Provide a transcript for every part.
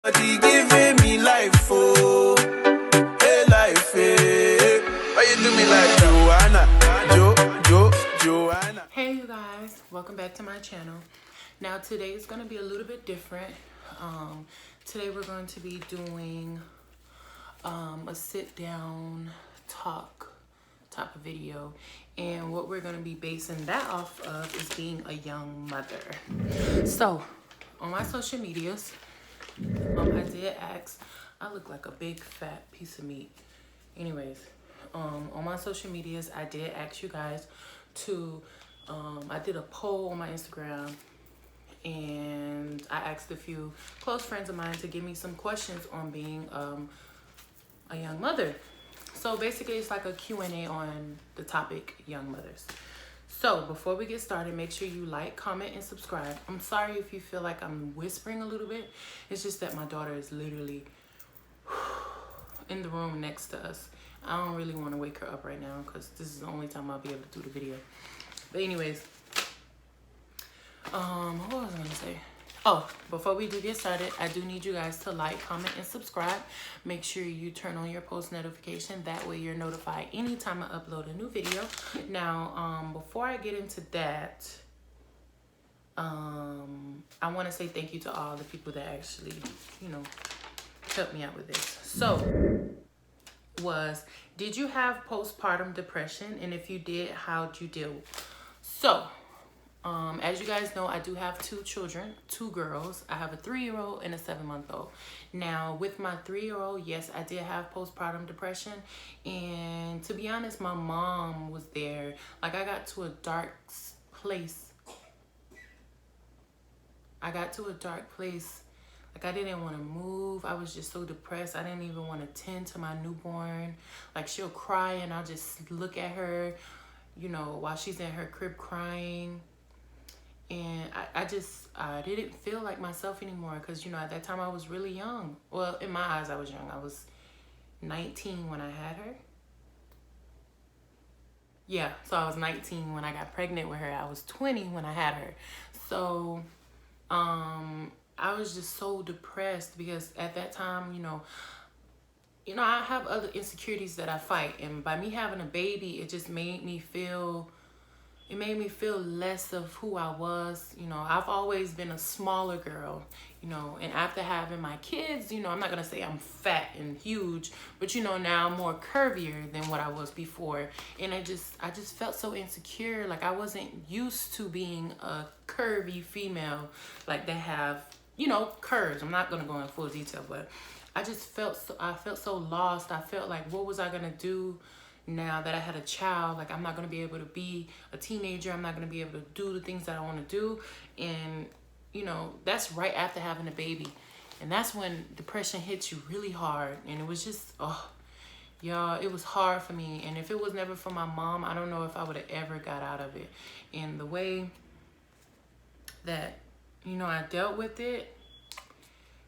But he giving me life, oh, hey life, hey. Why you do me like Joanna? Hey you guys, welcome back to my channel. Now today is going to be a little bit different. Today we're going to be doing a sit down talk type of video, and what we're going to be basing that off of is being a young mother. So on my social medias, I did ask, I look like a big fat piece of meat. Anyways, on my social medias, I did ask you guys to, I did a poll on my Instagram, and I asked a few close friends of mine to give me some questions on being a young mother. So basically it's like a Q&A on the topic young mothers. So before we get started, make sure you like, comment, and subscribe. I'm sorry if you feel like I'm whispering a little bit. It's just that my daughter is literally in the room next to us. I don't really want to wake her up right now because this is the only time I'll be able to do the video. But anyways, what was I going to say? Oh, before we do get started, I do need you guys to like, comment, and subscribe. Make sure you turn on your post notification. That way you're notified anytime I upload a new video. Now, before I get into that, I want to say thank you to all the people that actually, helped me out with this. So, did you have postpartum depression? And if you did, how'd you deal? So, as you guys know, I do have two children, two girls. I have a 3-year-old and a 7-month-old. Now, with my 3-year-old, yes, I did have postpartum depression. And to be honest, my mom was there. Like, I got to a dark place. Like, I didn't want to move. I was just so depressed. I didn't even want to tend to my newborn. Like, she'll cry and I'll just look at her, while she's in her crib crying. And I didn't feel like myself anymore because, at that time I was really young. Well, in my eyes, I was young. I was 19 when I had her. Yeah, so I was 19 when I got pregnant with her. I was 20 when I had her. So, I was just so depressed because at that time, I have other insecurities that I fight. And by me having a baby, it just made me feel... It made me feel less of who I was. I've always been a smaller girl, and after having my kids, I'm not going to say I'm fat and huge, but, now I'm more curvier than what I was before. And I just felt so insecure. Like, I wasn't used to being a curvy female, like that have, curves. I'm not going to go in full detail, but I felt so lost. I felt like, what was I going to do now that I had a child? Like, I'm not going to be able to be a teenager. I'm not going to be able to do the things that I want to do. And, that's right after having a baby. And that's when depression hits you really hard. And it was just, y'all, it was hard for me. And if it was never for my mom, I don't know if I would have ever got out of it. And the way that, I dealt with it,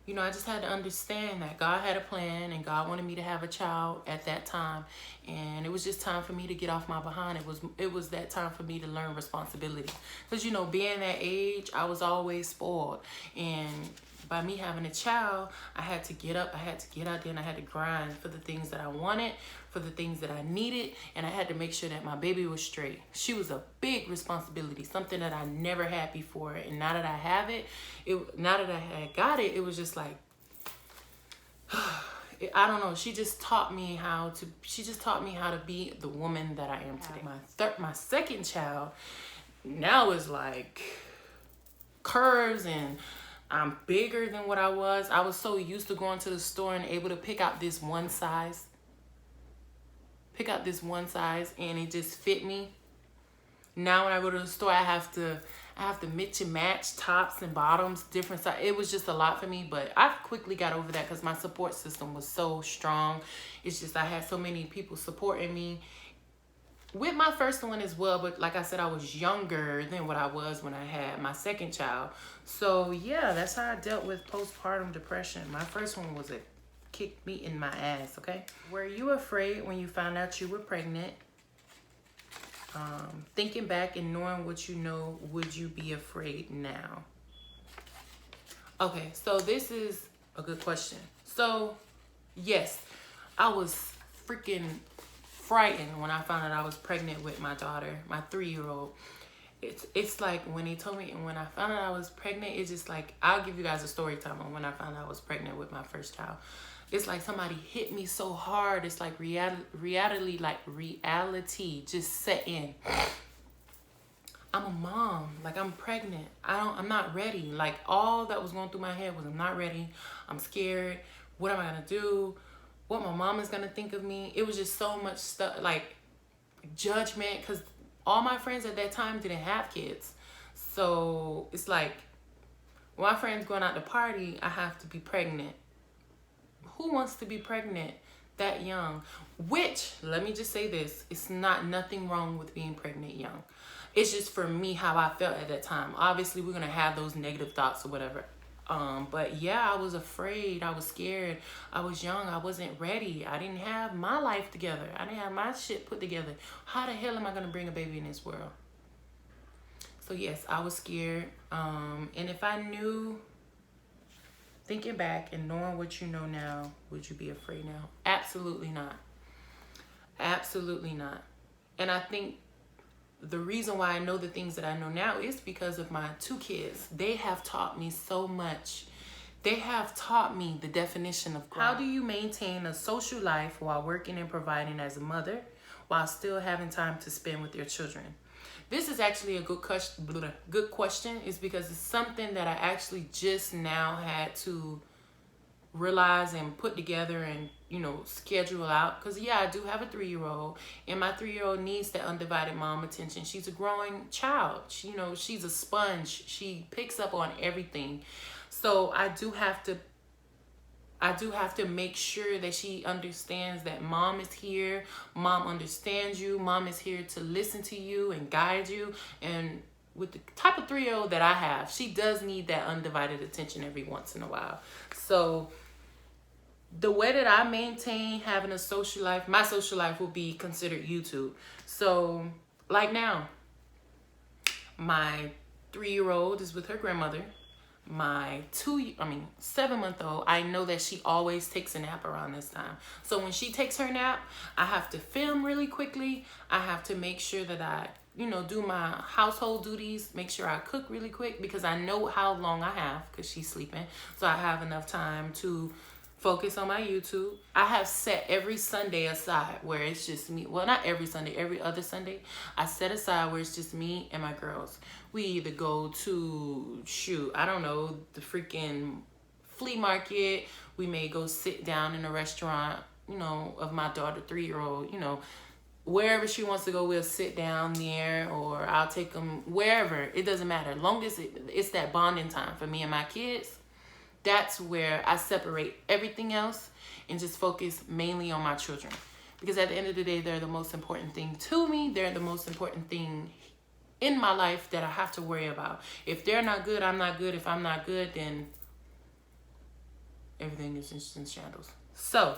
I just had to understand that God had a plan and God wanted me to have a child at that time. And it was just time for me to get off my behind. It was that time for me to learn responsibility. Because, being that age, I was always spoiled. And by me having a child, I had to get up, I had to get out there, and I had to grind for the things that I wanted, for the things that I needed, and I had to make sure that my baby was straight. She was a big responsibility, something that I never had before. And now that I have it, now that I had got it, it was just like, I don't know. She just taught me how to be the woman that I am today. My second child now is like curves, and I'm bigger than what I was. I was so used to going to the store and able to pick out this one size, and it just fit me. Now when I go to the store, I have to mix and match tops and bottoms, different size. It was just a lot for me, but I quickly got over that because my support system was so strong. It's just I had so many people supporting me with my first one as well. But like I said, I was younger than what I was when I had my second child. So yeah, that's how I dealt with postpartum depression. My first one was kicked me in my ass, okay? Were you afraid when you found out you were pregnant? Thinking back and knowing what you know, would you be afraid now? Okay, so this is A good question. So, yes, I was freaking frightened when I found out I was pregnant with my daughter, my 3-year-old. It's like when he told me, and when I found out I was pregnant, it's just like, I'll give you guys a story time on when I found out I was pregnant with my first child. It's like somebody hit me so hard. It's like reality just set in. I'm a mom, like I'm pregnant. I'm not ready. Like all that was going through my head was I'm not ready. I'm scared. What am I gonna do? What my mom is gonna think of me? It was just so much stuff, like judgment, because all my friends at that time didn't have kids. So it's like, when my friends going out to party, I have to be pregnant. Who wants to be pregnant that young? Which, let me just say this, it's not nothing wrong with being pregnant young. It's just for me how I felt at that time. Obviously, we're going to have those negative thoughts or whatever. But yeah, I was afraid. I was scared. I was young. I wasn't ready. I didn't have my life together. I didn't have my shit put together. How the hell am I going to bring a baby in this world? So yes, I was scared. And if I knew, thinking back and knowing what you know now, would you be afraid now? Absolutely not. Absolutely not. And I think the reason why I know the things that I know now is because of my 2 kids. They have taught me so much. They have taught me the definition of growth. How do you maintain a social life while working and providing as a mother while still having time to spend with your children? This is actually a good question. Is because it's something that I actually just now had to realize and put together and, schedule out. Because yeah, I do have a 3-year-old, and my 3-year-old needs that undivided mom attention. She's a growing child. She's a sponge. She picks up on everything. So I do have to make sure that she understands that mom is here. Mom understands you. Mom is here to listen to you and guide you. And with the type of 3-year-old that I have, she does need that undivided attention every once in a while. So the way that I maintain having a social life, my social life will be considered YouTube. So like now, my 3-year-old is with her grandmother. My 7-month-old, I know that she always takes a nap around this time. So when she takes her nap, I have to film really quickly. I have to make sure that I, do my household duties, make sure I cook really quick, because I know how long I have because she's sleeping. So I have enough time to focus on my YouTube. I have set every Sunday aside where it's just me. Well, not every Sunday, every other Sunday. I set aside where it's just me and my girls. We either go to, the freaking flea market. We may go sit down in a restaurant, of my daughter, 3-year-old, wherever she wants to go, we'll sit down there, or I'll take them wherever. It doesn't matter. As long as it's that bonding time for me and my kids. That's where I separate everything else and just focus mainly on my children. Because at the end of the day, they're the most important thing to me. They're the most important thing in my life that I have to worry about. If they're not good, I'm not good. If I'm not good, then everything is in shambles. So,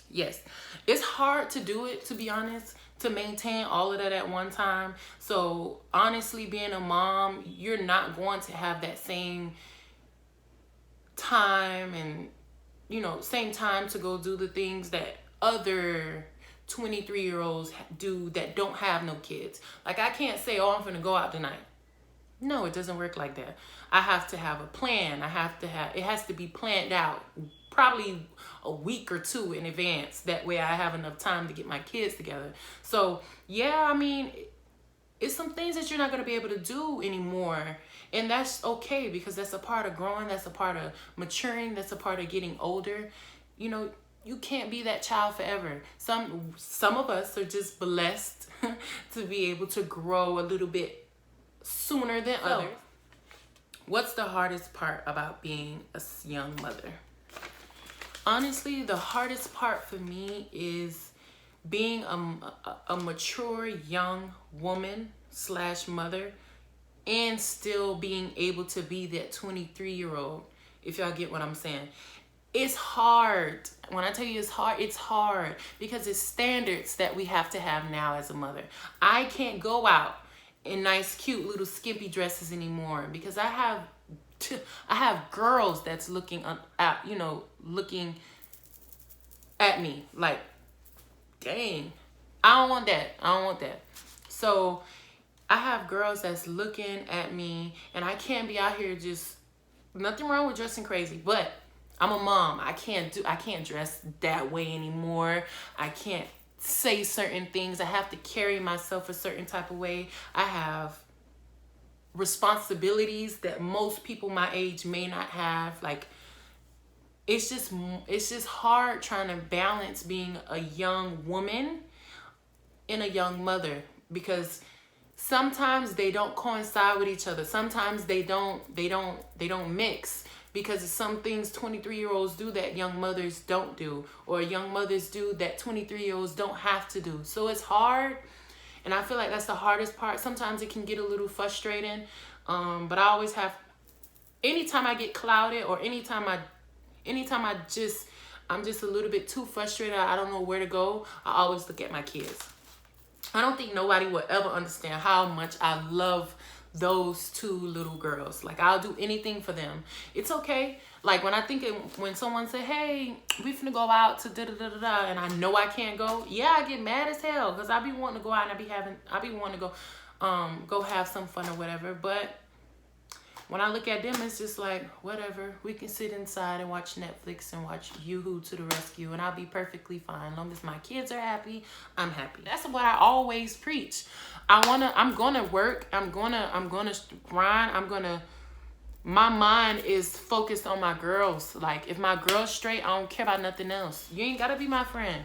yes, it's hard to do it, to be honest, to maintain all of that at one time. So, honestly, being a mom, you're not going to have that same time and same time to go do the things that other 23-year-olds do that don't have no kids. Like, I can't say, I'm gonna go out tonight. No, it doesn't work like that. I have to have a plan. It has to be planned out probably a week or 2 in advance. That way I have enough time to get my kids together. So yeah, it's some things that you're not going to be able to do anymore. And that's okay, because that's a part of growing. That's a part of maturing. That's a part of getting older. You can't be that child forever. Some of us are just blessed to be able to grow a little bit sooner than others. What's the hardest part about being a young mother? Honestly, the hardest part for me is being a mature young woman / mother, and still being able to be that 23-year-old, if y'all get what I'm saying. It's hard. When I tell you it's hard because it's standards that we have to have now as a mother. I can't go out in nice, cute little skimpy dresses anymore because I have I have girls that's looking at, looking at me like, dang, I don't want that. I don't want that. So I have girls that's looking at me, and I can't be out here just, nothing wrong with dressing crazy, but I'm a mom. I can't dress that way anymore. I can't say certain things. I have to carry myself a certain type of way. I have responsibilities that most people my age may not have. Like, it's just hard trying to balance being a young woman and a young mother, because sometimes they don't coincide with each other. Sometimes they don't mix, because of some things 23-year-olds do that young mothers don't do, or young mothers do that 23-year-olds don't have to do. So it's hard, and I feel like that's the hardest part. Sometimes it can get a little frustrating, but I always have, anytime I get clouded, or anytime I'm just a little bit too frustrated, I don't know where to go, I always look at my kids. I don't think nobody will ever understand how much I love those two little girls. Like, I'll do anything for them. It's okay. Like, when someone say, hey, we finna go out to da-da-da-da-da, and I know I can't go, yeah, I get mad as hell, because I be wanting to go out, and I be wanting to go have some fun or whatever. But when I look at them, it's just like, whatever. We can sit inside and watch Netflix and watch Yoo-Hoo to the Rescue, and I'll be perfectly fine. As long as my kids are happy, I'm happy. That's what I always preach. I'm gonna work. I'm gonna grind. My mind is focused on my girls. Like, if my girl's straight, I don't care about nothing else. You ain't gotta be my friend.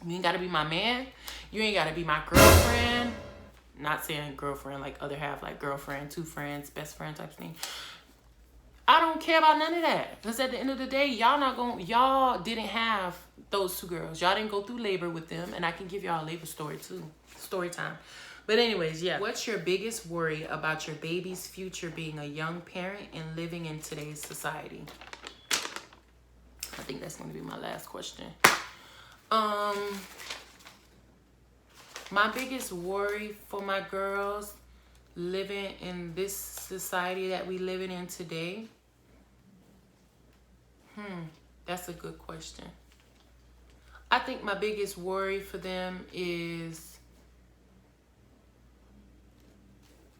You ain't gotta be my man. You ain't gotta be my girlfriend. Not saying girlfriend like other half, like girlfriend, two friends, best friend type thing. I don't care about none of that. Because at the end of the day, y'all didn't have those two girls. Y'all didn't go through labor with them. And I can give y'all a labor story too. Story time. But anyways, yeah. What's your biggest worry about your baby's future being a young parent and living in today's society? I think that's going to be my last question. My biggest worry for my girls living in this society that we living in today, that's a good question. I think my biggest worry for them is,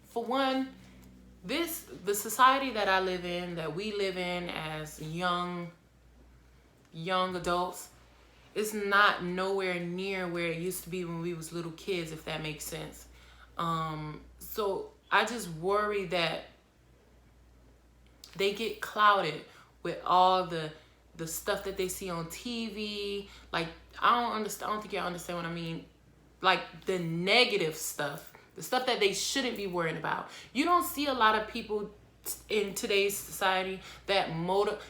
for one, the society that I live in, that we live in as young adults, it's not nowhere near where it used to be when we was little kids, if that makes sense. So I just worry that they get clouded with all the stuff that they see on TV. Like, I don't think y'all understand what I mean. Like, the negative stuff, the stuff that they shouldn't be worried about. You don't see a lot of people in today's society that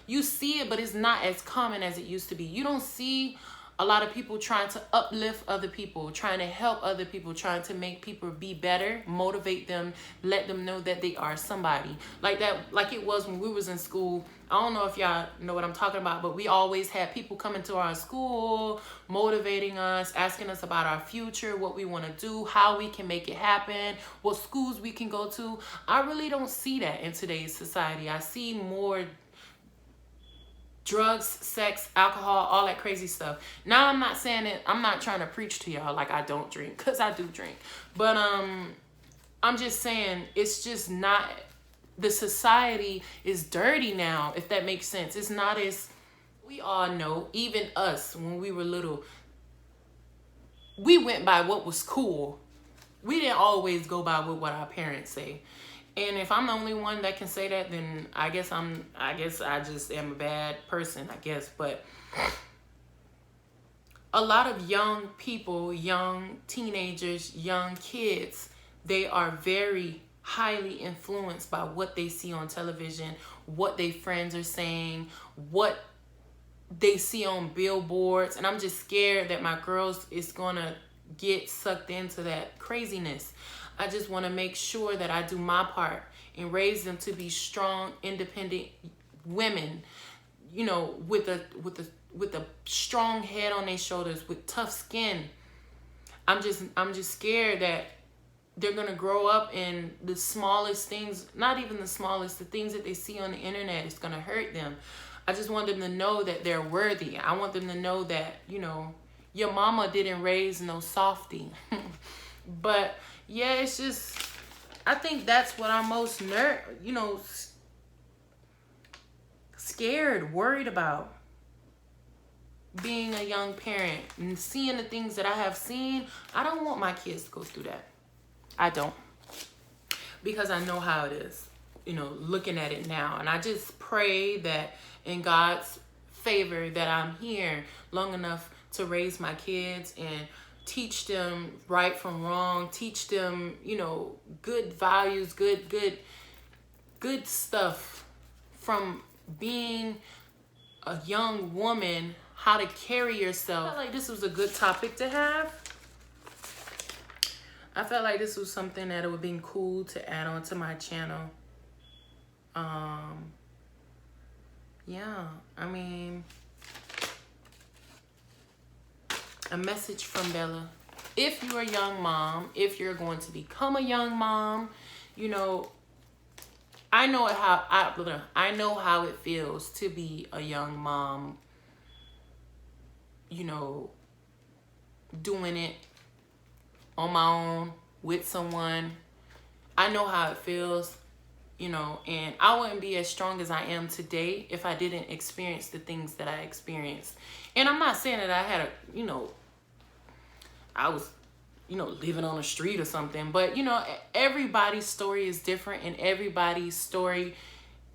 you see it, but it's not as common as it used to be. You don't see a lot of people trying to uplift other people, trying to help other people, trying to make people be better, motivate them, let them know that they are somebody. Like that, like it was when we was in school. I don't know if y'all know what I'm talking about, but we always had people coming to our school, motivating us, asking us about our future, what we want to do, how we can make it happen, what schools we can go to. I really don't see that in today's society. I see more drugs, sex, alcohol, all that crazy stuff. Now, I'm not saying it, I'm not trying to preach to y'all like I don't drink, because I do drink. But I'm just saying, it's just not, the society is dirty now, if that makes sense. It's not as, we all know, even us, when we were little, we went by what was cool. We didn't always go by what our parents say. And if I'm the only one that can say that, then I guess I just am a bad person, I guess. But a lot of young people, young teenagers, young kids, they are very highly influenced by what they see on television, what their friends are saying, what they see on billboards. And I'm just scared that my girls is gonna get sucked into that craziness. I just want to make sure that I do my part and raise them to be strong, independent women, you know, with a strong head on their shoulders, with tough skin. I'm just scared that they're going to grow up in the smallest things, not even the smallest, the things that they see on the internet is going to hurt them. I just want them to know that they're worthy. I want them to know that, you know, your mama didn't raise no softie. But yeah, it's just, I think that's what I'm most scared, worried about. Being a young parent and seeing the things that I have seen, I don't want my kids to go through that. I don't. Because I know how it is, you know, looking at it now. And I just pray that in God's favor that I'm here long enough to raise my kids and teach them right from wrong, teach them, you know, good values, good stuff from being a young woman, how to carry yourself. I felt like this was a good topic to have. I felt like this was something that it would have been cool to add on to my channel. Yeah, I mean, a message from Bella. If you're a young mom, if you're going to become a young mom, you know, I know how it feels to be a young mom, you know, doing it on my own with someone. I know how it feels, you know, and I wouldn't be as strong as I am today if I didn't experience the things that I experienced. And I'm not saying that I had I was, you know, living on the street or something, but, you know, everybody's story is different and everybody's story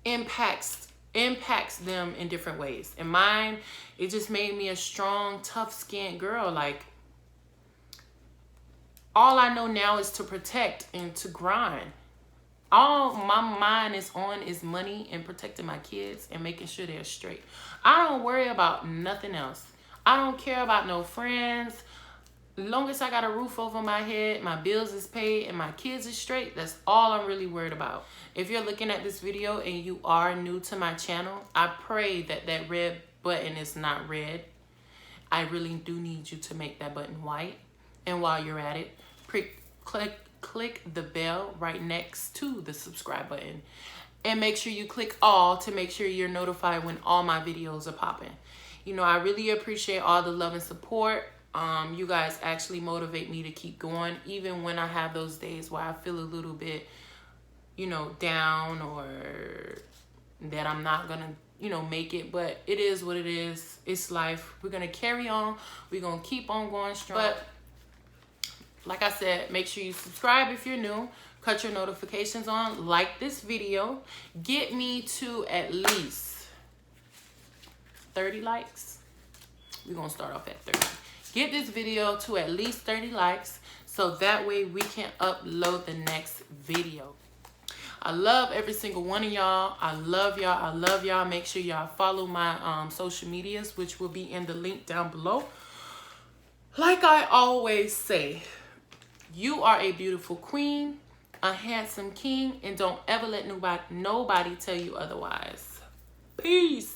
impacts them in different ways. And mine, it just made me a strong, tough-skinned girl. Like, all I know now is to protect and to grind. All my mind is on is money and protecting my kids and making sure they're straight. I don't worry about nothing else. I don't care about no friends. As long as I got a roof over my head, my bills is paid, and my kids is straight, that's all I'm really worried about. If you're looking at this video and you are new to my channel, I pray that that red button is not red. I really do need you to make that button white. And while you're at it, click the bell right next to the subscribe button. And make sure you click all to make sure you're notified when all my videos are popping. You know, I really appreciate all the love and support. You guys actually motivate me to keep going, even when I have those days where I feel a little bit, you know, down or that I'm not gonna, you know, make it. But it is what it is. It's life. We're gonna carry on. We're gonna keep on going strong. But like I said, make sure you subscribe if you're new. Cut your notifications on. Like this video. Get me to at least 30 likes. We're gonna start off at 30. Get this video to at least 30 likes so that way we can upload the next video. I love every single one of y'all. I love y'all. I love y'all. Make sure y'all follow my social medias, which will be in the link down below. Like I always say, you are a beautiful queen, a handsome king, and don't ever let nobody tell you otherwise. Peace.